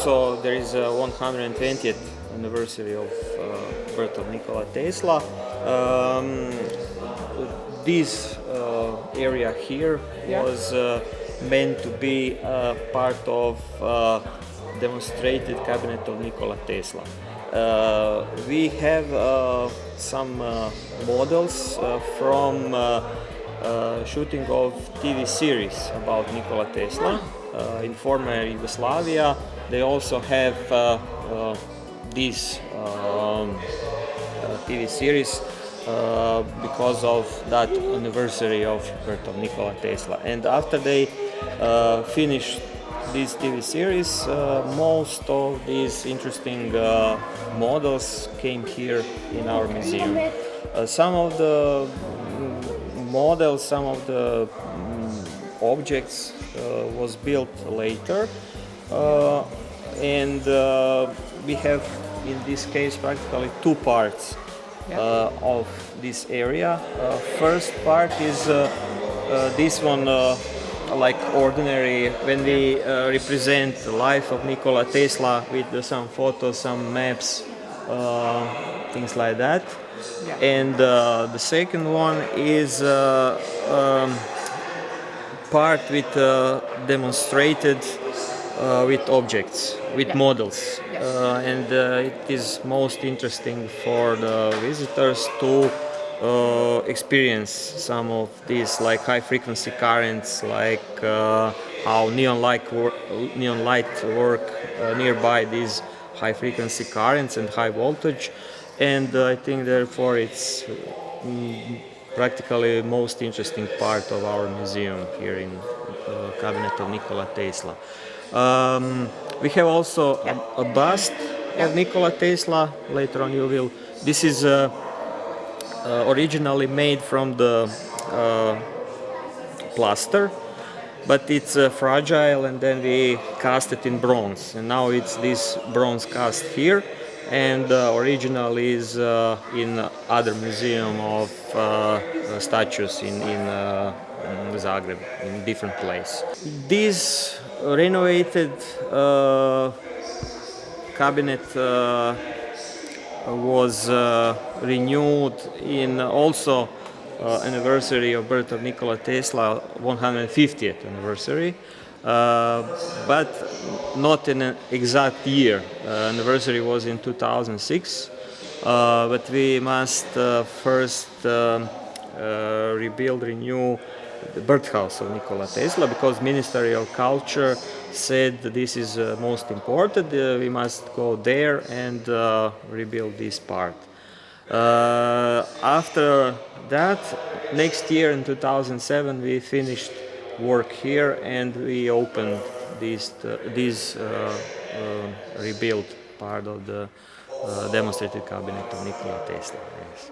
also there is a 120th anniversary of birth of Nikola Tesla. This area here was meant to be part of demonstrated cabinet of Nikola Tesla. We have some models from shooting of TV series about Nikola Tesla in former Yugoslavia. They also have this TV series because of that anniversary of birth of Nikola Tesla. And after they finished this TV series, most of these interesting models came here in our museum. Some of the models, some of the objects was built later, and we have in this case practically two parts of this area. First part is this one, like ordinary, when we represent the life of Nikola Tesla with some photos, some maps, things like that. And the second one is part with demonstrated with objects, with models, and it is most interesting for the visitors to experience some of these, like high frequency currents, like how neon light work nearby these high frequency currents and high voltage. And I think therefore it's practically most interesting part of our museum here in cabinet of Nikola Tesla. We have also a bust of Nikola Tesla. Later on you will. This is originally made from the plaster, but it's fragile, and then we cast it in bronze. And now it's this bronze cast here, and original is in other museum of statues in Zagreb, in different place. This renovated cabinet was renewed in also anniversary of birth of Nikola Tesla, 150th anniversary, but not in an exact year. Anniversary was in 2006, but we must first renew the birthhouse of Nikola Tesla, because Ministry of Culture said that this is most important. We must go there and rebuild this part. After that, next year in 2007, we finished work here and we opened this rebuilt part of the demonstrated cabinet of Nikola Tesla. Yes.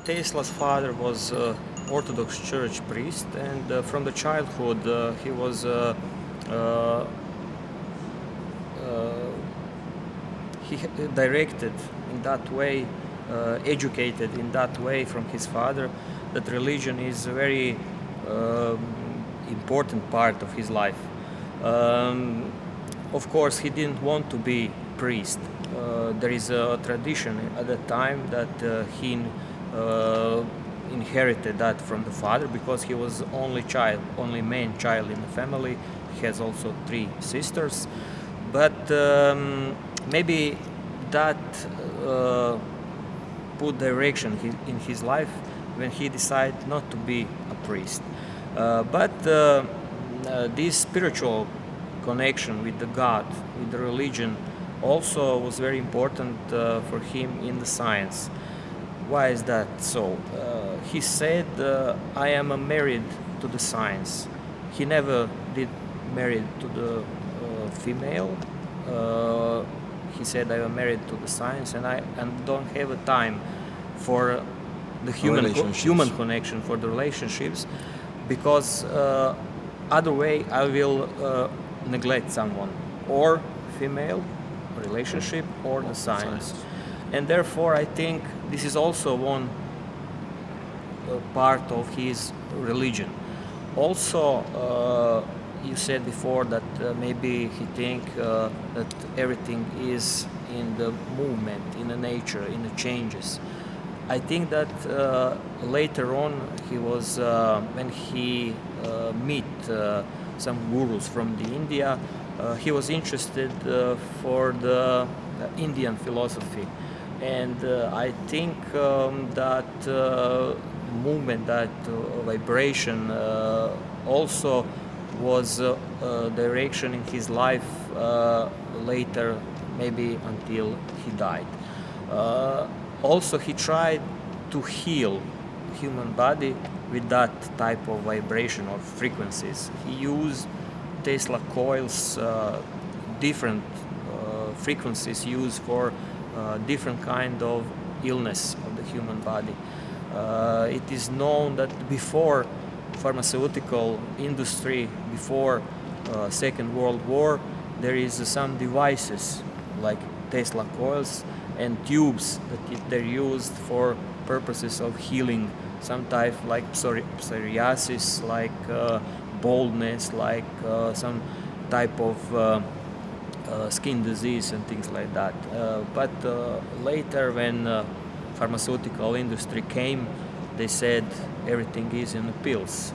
Tesla's father was Orthodox Church priest, and from the childhood he was uh, he directed in that way, educated in that way from his father, that religion is a very um, important part of his life. Um, of course, he didn't want to be priest. There is a tradition at the time that he uh, inherited that from the father because he was only child, only main child in the family. He has also 3 sisters, but maybe that uh, put direction in his life when he decided not to be a priest. But this spiritual connection with the God, with the religion, also was very important for him in the science. Why is that so? He said, "I am married to the science." He never did married to the female. He said, "I am married to the science, and I don't have a time for the human connection, for the relationships, because other way I will neglect someone, or female relationship or the science." And therefore I think this is also one part of his religion. Also, you said before that maybe he think that everything is in the movement, in the nature, in the changes. I think that later on he was when he meet some gurus from the India, he was interested for the Indian philosophy, and I think that movement, that vibration also was direction in his life later, maybe until he died. Also, he tried to heal human body with that type of vibration or frequencies. He used Tesla coils, different frequencies used for different kind of illness of the human body. It is known that before pharmaceutical industry, before Second World War, there is some devices like Tesla coils and tubes that they're used for purposes of healing some type like psoriasis, like baldness, like some type of skin disease and things like that. But later, when pharmaceutical industry came, they said everything is in the pills.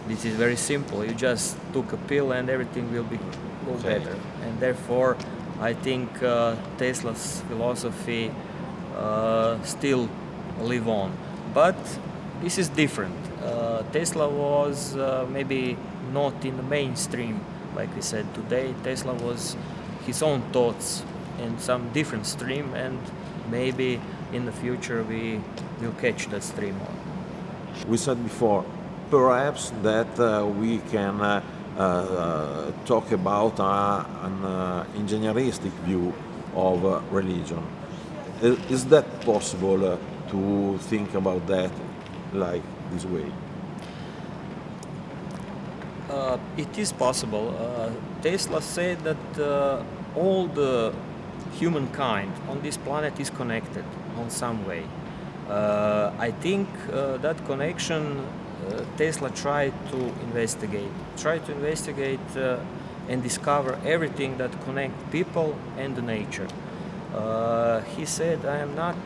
This is very simple. You just took a pill and everything will go better. And therefore, I think Tesla's philosophy still live on. But this is different. Tesla was maybe not in the mainstream, like we said today. Tesla was his own thoughts in some different stream, and maybe in the future we will catch that stream on. We said before, perhaps that we can talk about an engineeristic view of religion. Is that possible to think about that like this way? It is possible. Tesla said that all the humankind on this planet is connected on some way. I think that connection Tesla tried to investigate and discover everything that connect people and the nature. He said, "I am not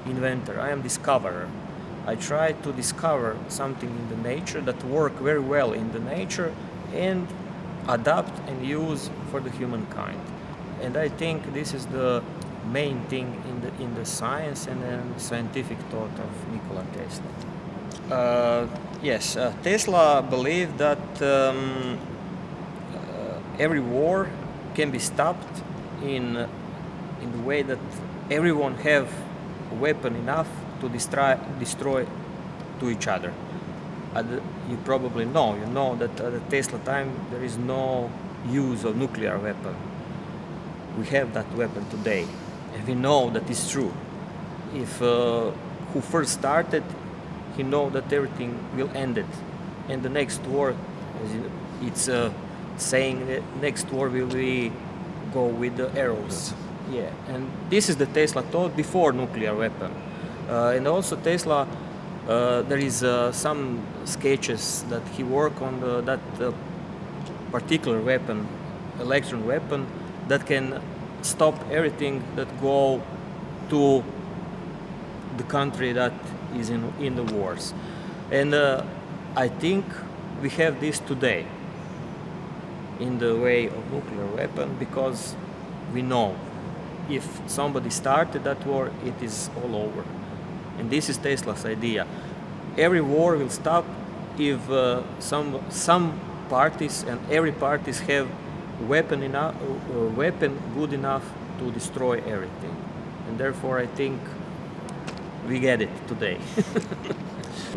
inventor, I am discoverer. I try to discover something in the nature that work very well in the nature and adapt and use for the humankind." And I think this is the main thing in the science and then scientific thought of Nikola Tesla. Yes, Tesla believed that every war can be stopped in the way that everyone have a weapon enough to destroy to each other. You probably know, that at the Tesla time there is no use of nuclear weapon. We have that weapon today, and we know that is true. If who first started, he know that everything will end it, and the next war, it's saying that next war will be go with the arrows. Yeah, and this is the Tesla thought before nuclear weapon, and also Tesla. There is some sketches that he worked on that particular weapon, electron weapon, that can stop everything that go to the country that is in the wars. And I think we have this today in the way of nuclear weapon, because we know if somebody started that war, it is all over. And this is Tesla's idea. Every war will stop if some parties, and every parties have weapon good enough to destroy everything. And therefore I think we get it today.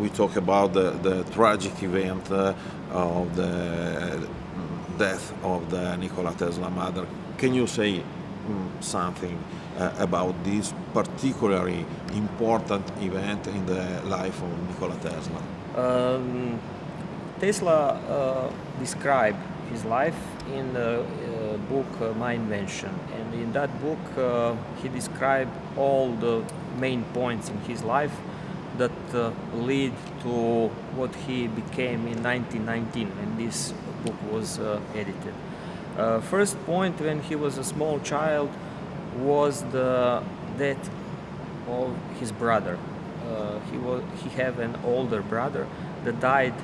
We talk about the tragic event of the death of the Nikola Tesla mother. Can you say something about this particularly important event in the life of Nikola Tesla? Tesla described his life in the book My Invention, and in that book he described all the main points in his life that lead to what he became in 1919 when this book was edited. First point, when he was a small child, was the death of his brother. He had an older brother that died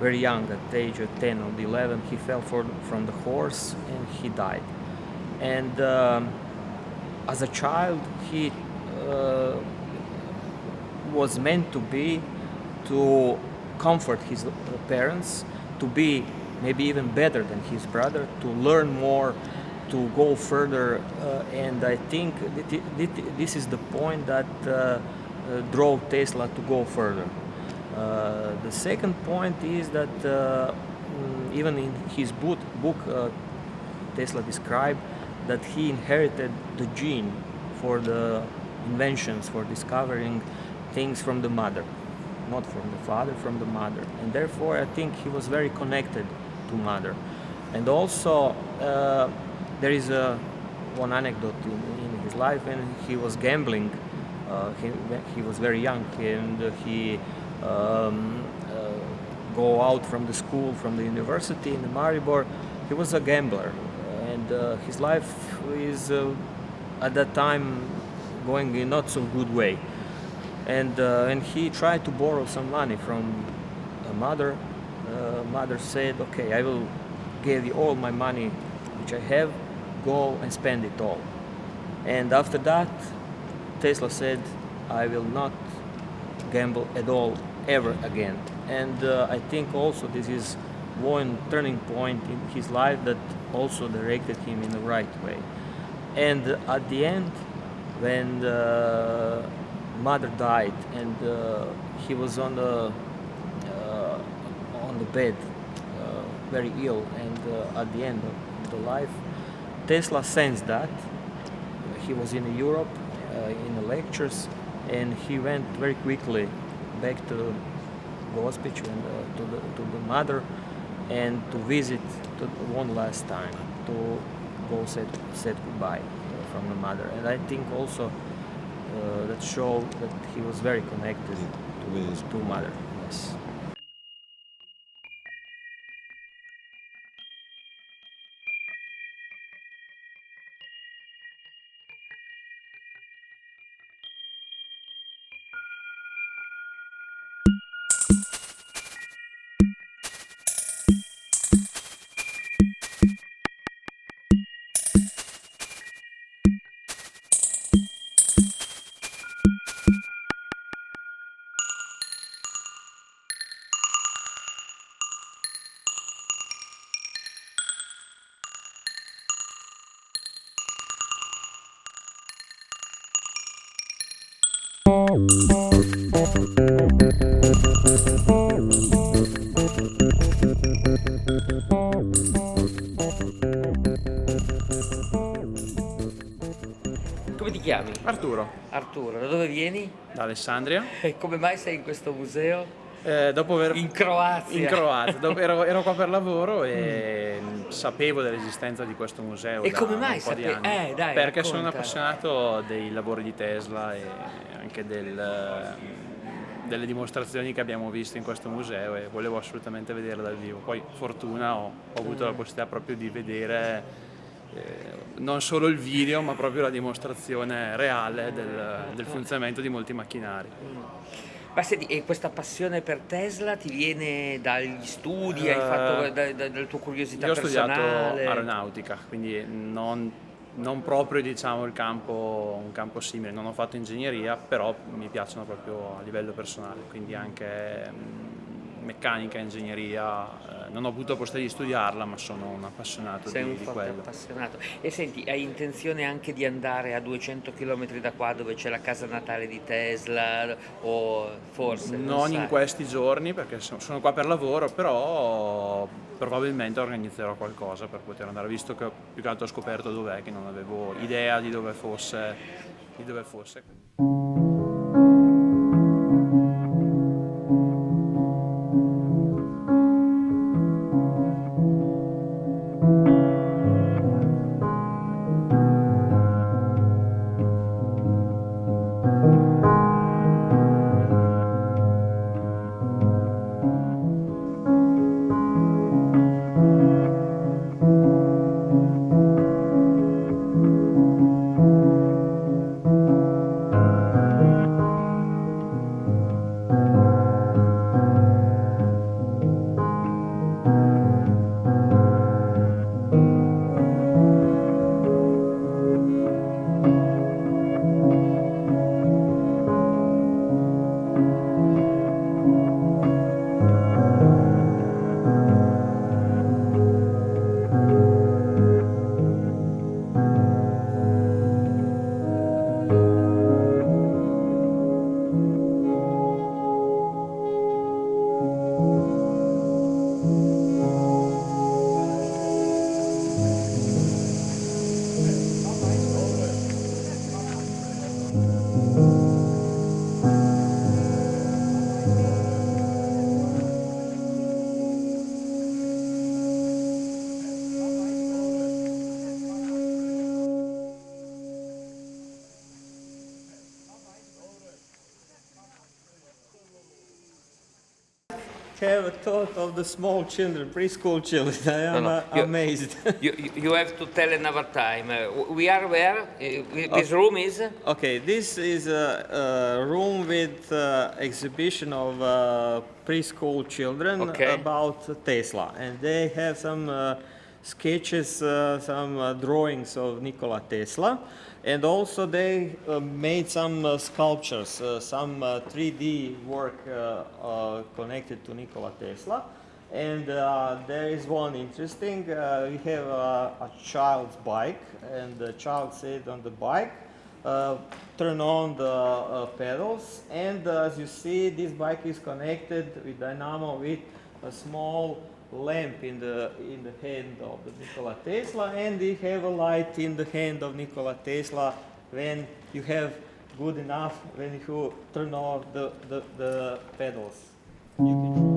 very young, at the age of 10 or 11. He fell from the horse and he died. And as a child, he was meant to comfort his parents, to be maybe even better than his brother, to learn more, to go further, and I think this is the point that drove Tesla to go further. The second point is that even in his book Tesla described that he inherited the gene for the inventions, for discovering things from the mother, not from the father, from the mother, and therefore I think he was very connected to mother. And also there is one anecdote in his life when he was gambling. He was very young, and he go out from the school, from the university in Maribor. He was a gambler, and his life is at that time going in not so good way. And he tried to borrow some money from a mother. Mother said, "Okay, I will give you all my money which I have. Go and spend it all." And after that, Tesla said, "I will not gamble at all ever again." And I think also this is one turning point in his life that also directed him in the right way. And at the end, when mother died and he was on the bed, very ill, and at the end of the life, Tesla sensed that. He was in Europe in the lectures, and he went very quickly back to Gospic and to the mother, and to visit one last time, to go said goodbye from the mother. And I think also that showed that he was very connected to mother. Yes. chiami? Arturo, Arturo, da dove vieni? da Alessandria. E come mai sei in questo museo? Dopo aver... In Croazia. In Croazia. Ero qua per lavoro e sapevo dell'esistenza di questo museo E da come mai un po' di anni. Dai, Perché sono un racconta. appassionato dei lavori di Tesla e anche delle dimostrazioni che abbiamo visto in questo museo e volevo assolutamente vederle dal vivo. Poi fortuna ho avuto la possibilità proprio di vedere non solo il video ma proprio la dimostrazione reale del funzionamento di molti macchinari. Ma senti, e questa passione per Tesla ti viene dagli studi? Hai fatto dalla tua curiosità Io ho studiato personale? aeronautica, quindi non proprio diciamo un campo simile, non ho fatto ingegneria, però mi piacciono proprio a livello personale, quindi anche meccanica, ingegneria, non ho avuto la possibilità di studiarla, ma sono un appassionato Sei un di forte quello. appassionato. E senti, hai intenzione anche di andare a 200 km da qua dove c'è la casa natale di Tesla? O forse? Non in sai. questi giorni perché sono qua per lavoro, però probabilmente organizzerò qualcosa per poter andare, visto che più che altro ho scoperto dov'è, che non avevo idea di dove fosse. Have a thought of the small children, preschool children. I am amazed. You have to tell another time. We are where? This room is? Okay, this is a room with exhibition of preschool children about Tesla, and they have some sketches, some drawings of Nikola Tesla, and also they made some sculptures, some 3D work connected to Nikola Tesla. And there is one interesting, we have a child's bike, and the child sits on the bike, turn on the pedals, and as you see, this bike is connected with dynamo with a small lamp in the hand of the Nikola Tesla, and we have a light in the hand of Nikola Tesla when you have good enough, when you turn off the pedals. You can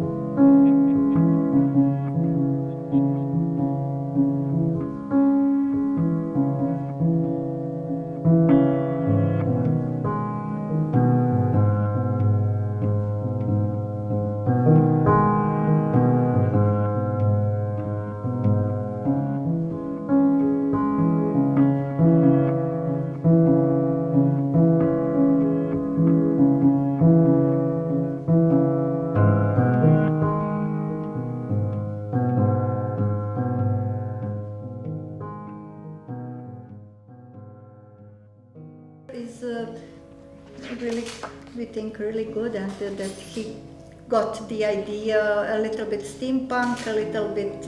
is really, we think, really good, and that he got the idea a little bit steampunk, a little bit,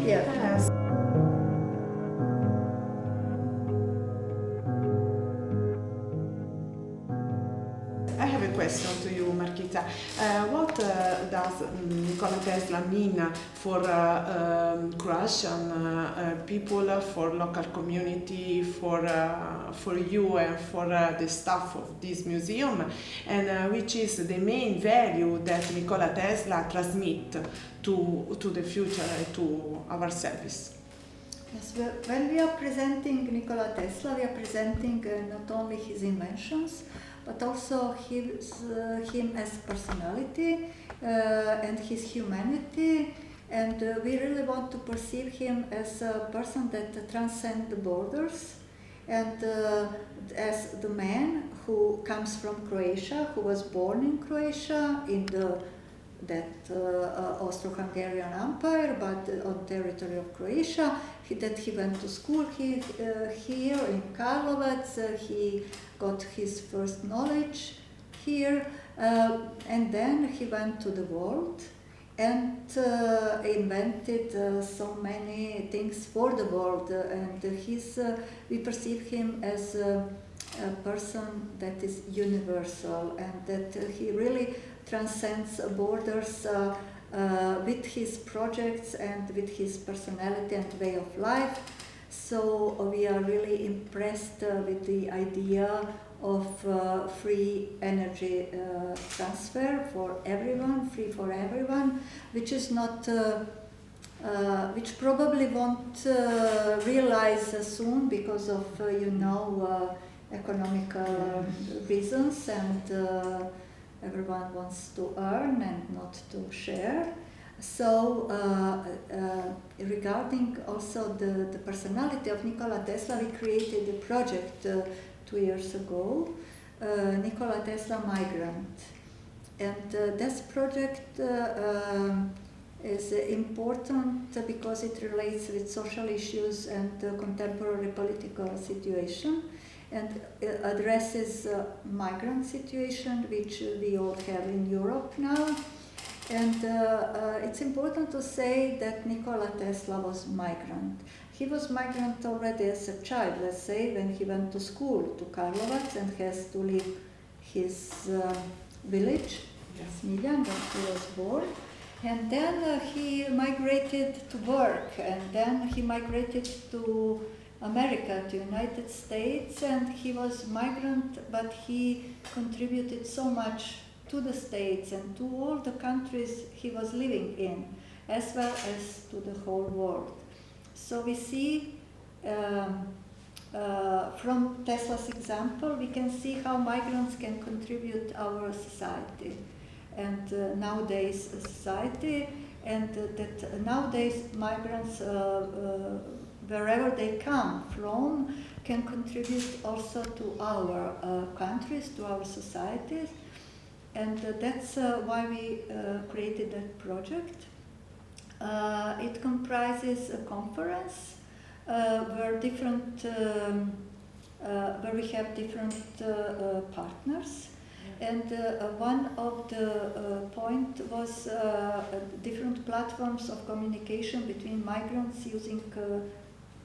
yeah. I have a a question to you, Marquita. What does Nikola Tesla mean for Croatian people, for local community, for you and for the staff of this museum, and which is the main value that Nikola Tesla transmit to the future and to our service? Yes, when we are presenting Nikola Tesla, we are presenting not only his inventions, but also him as personality and his humanity. And we really want to perceive him as a person that transcends the borders, and as the man who comes from Croatia, who was born in Croatia in that Austro-Hungarian Empire, but on territory of Croatia, that he went to school here in Karlovac, he got his first knowledge here, and then he went to the world and invented so many things for the world, and we perceive him as a person that is universal, and that he really transcends borders with his projects and with his personality and way of life. So we are really impressed with the idea of free energy transfer for everyone, free for everyone, which is not, which probably won't realize soon because of, economical reasons, and everyone wants to earn and not to share. So regarding also the personality of Nikola Tesla, we created a project 2 years ago, Nikola Tesla Migrant. And this project is important because it relates with social issues and contemporary political situation, and addresses migrant situation, which we all have in Europe now. And it's important to say that Nikola Tesla was migrant. He was migrant already as a child, let's say, when he went to school to Karlovac and has to leave his village, Smiljan, where he was born. And then he migrated to work, and then he migrated to America, to United States, and he was migrant, but he contributed so much to the States and to all the countries he was living in, as well as to the whole world. So we see from Tesla's example, we can see how migrants can contribute our society and nowadays society, and that nowadays migrants wherever they come from can contribute also to our countries, to our societies, and that's why we created that project. It comprises a conference where we have different partners, and one of the point was different platforms of communication between migrants using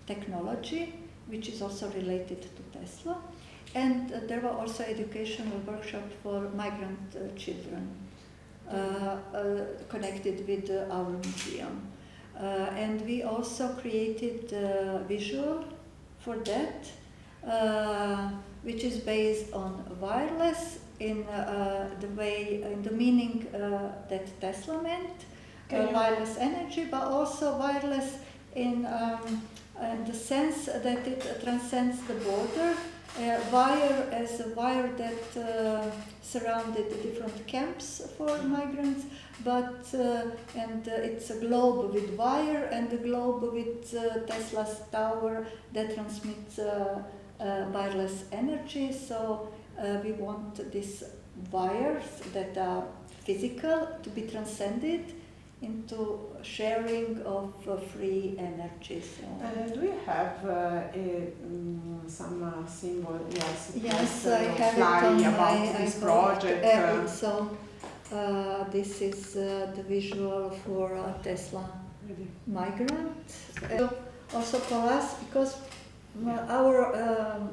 technology, which is also related to Tesla, and there were also educational workshops for migrant children connected with our museum. And we also created a visual for that, which is based on wireless in the meaning that Tesla meant, wireless energy, but also wireless in the sense that it transcends the border. Wire as a wire that surrounded the different camps for migrants, but and it's a globe with wire and a globe with Tesla's tower that transmits wireless energy. So we want these wires that are physical to be transcended into sharing of free energy. So. Do you have some symbol? Yes, I have it on about this project. So this is the visual for Tesla Migrant. Also for us, because our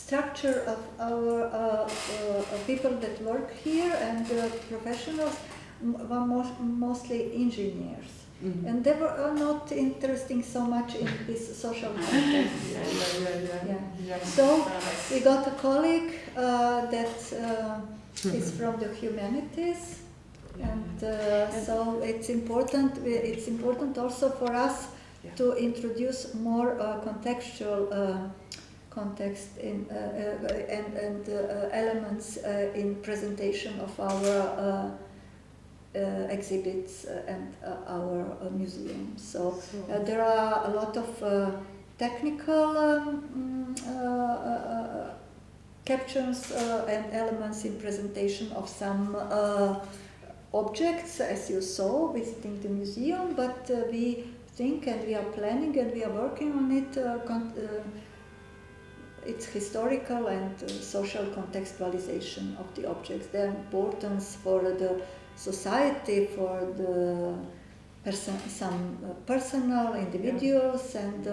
structure of our people that work here and professionals were mostly engineers. Mhm. And they were not interesting so much in this social context. Yeah. So we got a colleague that is from the humanities, and so it's important. It's important also for us to introduce more contextual context in and elements in presentation of our exhibits and our museum. So there are a lot of technical captions and elements in presentation of some objects, as you saw visiting the museum, but we think and we are planning and we are working on it, its historical and social contextualization of the objects, their importance for the society, for the some personal individuals, and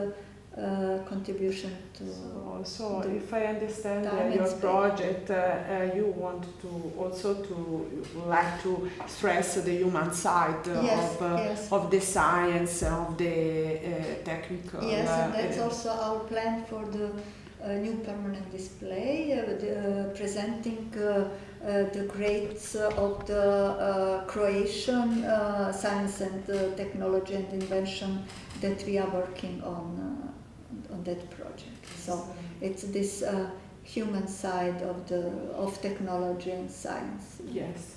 contribution to. So if I understand time your and space. project, you want to also like to stress the human side Yes. of the science, of the technical. Yes, and that's also our plan for the new permanent display, presenting the grades of the Croatian science and technology and invention that we are working on that project. So it's this human side of technology and science. Yes.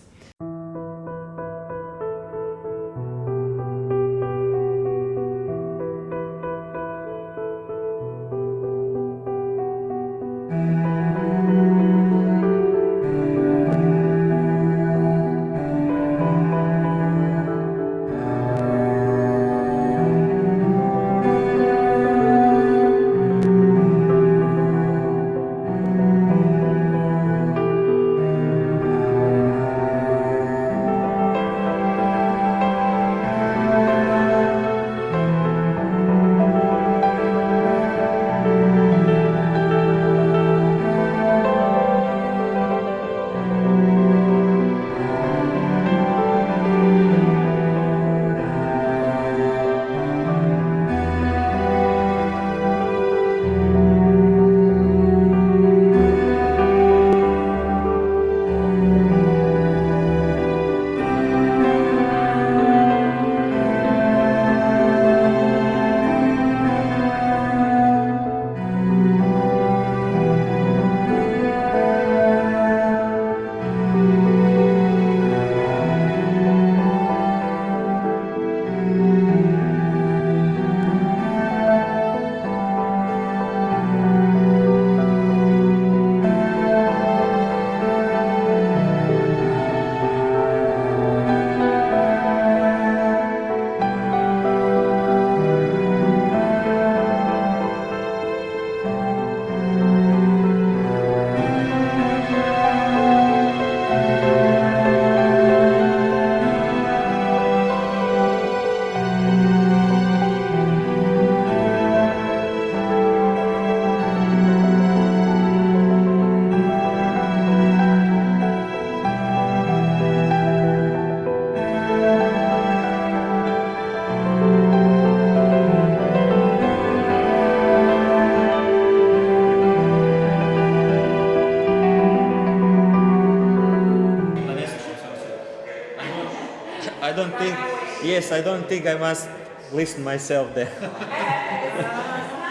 I don't think I must listen myself there.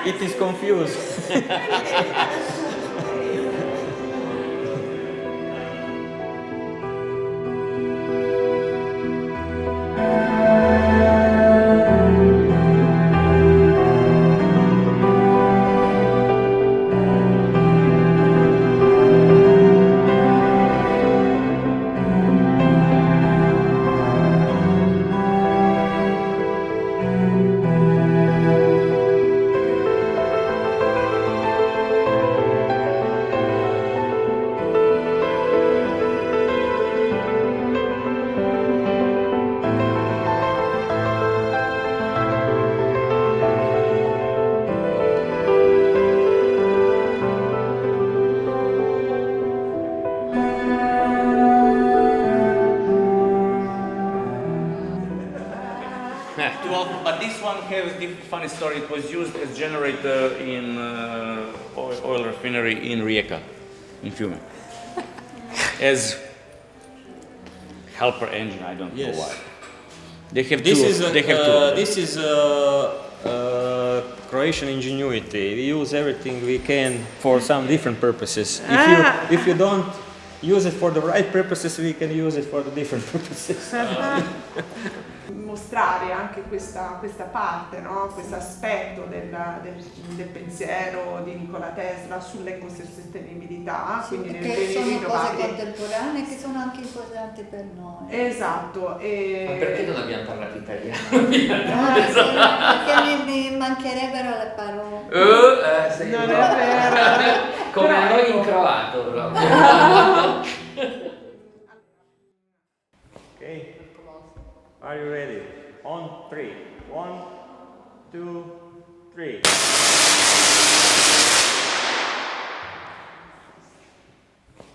It is confused. have a funny story. It was used as generator in oil refinery in Rijeka, in Fiume, as helper engine. I don't know why. They have This two. is They have two. this is Croatian ingenuity. We use everything we can for some different purposes. If you don't use it for the right purposes, we can use it for the different purposes. Mostrare anche questa parte, no? Questo aspetto del pensiero di Nikola Tesla sull'ecosostenibilità, quindi nel Che sono cose rinnovabili. contemporanee che sono anche importanti per noi. Esatto. Ma perché non abbiamo parlato italiano? Perché mi mancherebbero le parole. Non è vero. Come Però, noi ecco, in croato proprio. Okay. Are you ready? On 3. 1, 2, 3.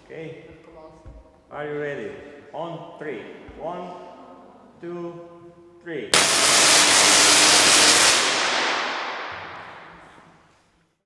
Okay. Are you ready? On 3. 1, 2, 3.